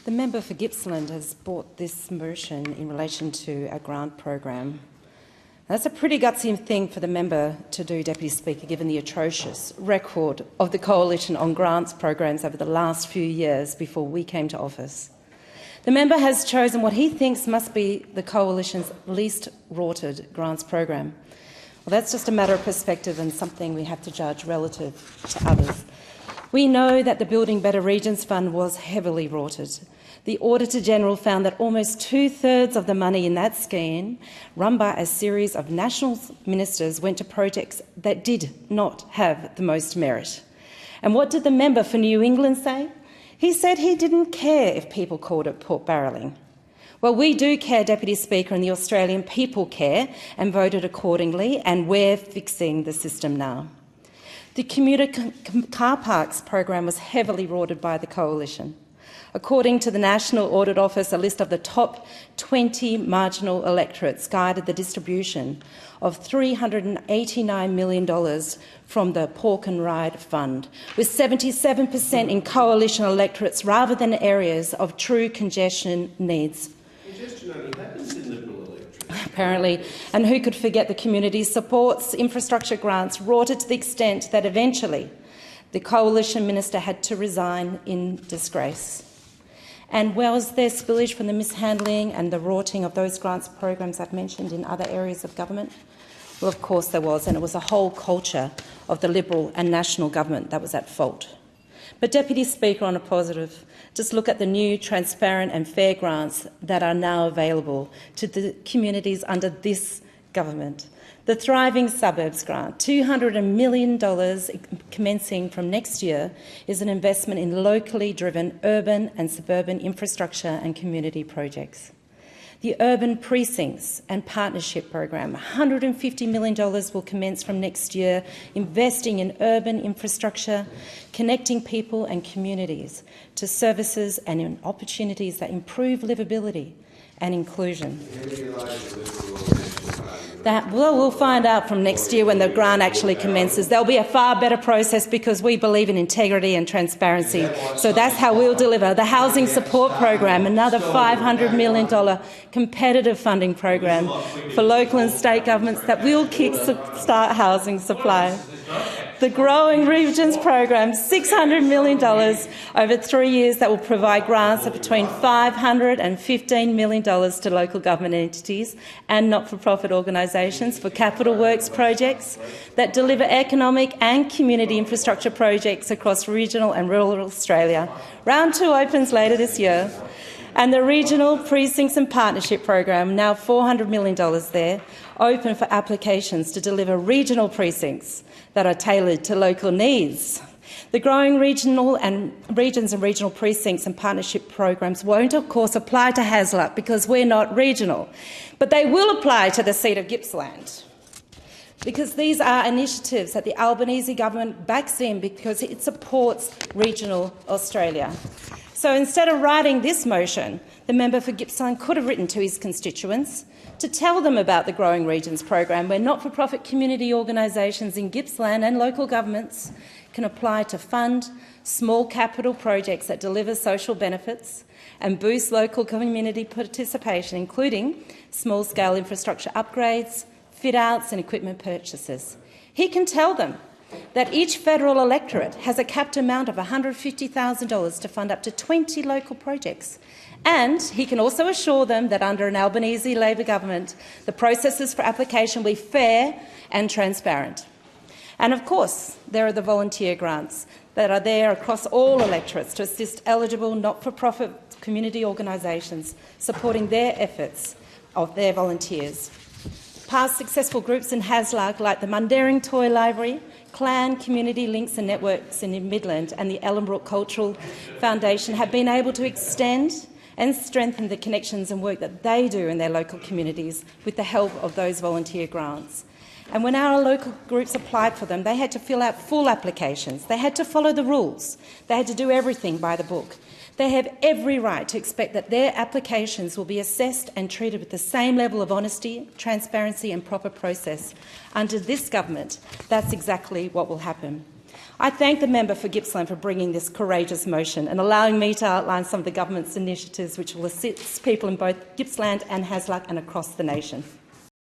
The member for Gippsland has brought this motion in relation to a grant program. That's a pretty gutsy thing for the member to do, Deputy Speaker, given the atrocious record of the Coalition on grants programs over the last few years before we came to office. The member has chosen what he thinks must be the Coalition's least rorted grants program. Well, that's just a matter of perspective and something we have to judge relative to others. We know that the Building Better Regions Fund was heavily rorted. The Auditor-General found that almost two-thirds of the money in that scheme, run by a series of national ministers, went to projects that did not have the most merit. And what did the member for New England say? He said he didn't care if people called it pork barrelling. Well, we do care, Deputy Speaker, and the Australian people care and voted accordingly, and we're fixing the system now. The commuter car parks program was heavily rorted by the Coalition. According to the National Audit Office, a list of the top 20 marginal electorates guided the distribution of $389 million from the Pork and Ride Fund, with 77% in Coalition electorates rather than areas of true congestion needs. Congestion only happens in Liberal electorates. Apparently, and who could forget the community supports infrastructure grants rorted to the extent that eventually the Coalition minister had to resign in disgrace. And was there spillage from the mishandling and the rorting of those grants programs I've mentioned in other areas of government? Well, of course there was, and it was a whole culture of the Liberal and National government that was at fault. But, Deputy Speaker, on a positive, just look at the new transparent and fair grants that are now available to the communities under this government. The Thriving Suburbs Grant, $200 million commencing from next year, is an investment in locally driven urban and suburban infrastructure and community projects. The Urban Precincts and Partnership Program, $150 million will commence from next year, investing in urban infrastructure, connecting people and communities to services and in opportunities that improve livability and inclusion. Well, we'll find out from next year when the grant actually commences. There'll be a far better process because we believe in integrity and transparency. So that's how we'll deliver. The Housing Support Program, another $500 million competitive funding program for local and state governments that will kick-start housing supply. The Growing Regions Program, $600 million over 3 years that will provide grants of between $500 and $15 million to local government entities and not-for-profit organisations for capital works projects that deliver economic and community infrastructure projects across regional and rural Australia. Round 2 opens later this year. And the Regional Precincts and Partnership Program, now $400 million there, open for applications to deliver regional precincts that are tailored to local needs. The Growing Regions and Regional Precincts and Partnership programs won't, of course, apply to Hasluck because we're not regional, but they will apply to the seat of Gippsland, because these are initiatives that the Albanese government backs in because it supports regional Australia. So instead of writing this motion, the member for Gippsland could have written to his constituents to tell them about the Growing Regions program, where not-for-profit community organisations in Gippsland and local governments can apply to fund small capital projects that deliver social benefits and boost local community participation, including small-scale infrastructure upgrades, fit-outs and equipment purchases. He can tell them that each federal electorate has a capped amount of $150,000 to fund up to 20 local projects. And he can also assure them that under an Albanese Labor government, the processes for application will be fair and transparent. And of course, there are the volunteer grants that are there across all electorates to assist eligible not-for-profit community organisations supporting their efforts of their volunteers. Past successful groups in Hasluck, like the Mundaring Toy Library, Clan Community Links and Networks in Midland and the Ellenbrook Cultural Foundation, have been able to extend and strengthen the connections and work that they do in their local communities with the help of those volunteer grants. And when our local groups applied for them, they had to fill out full applications. They had to follow the rules. They had to do everything by the book. They have every right to expect that their applications will be assessed and treated with the same level of honesty, transparency and proper process. Under this government, that's exactly what will happen. I thank the member for Gippsland for bringing this courageous motion and allowing me to outline some of the government's initiatives which will assist people in both Gippsland and Hasluck and across the nation.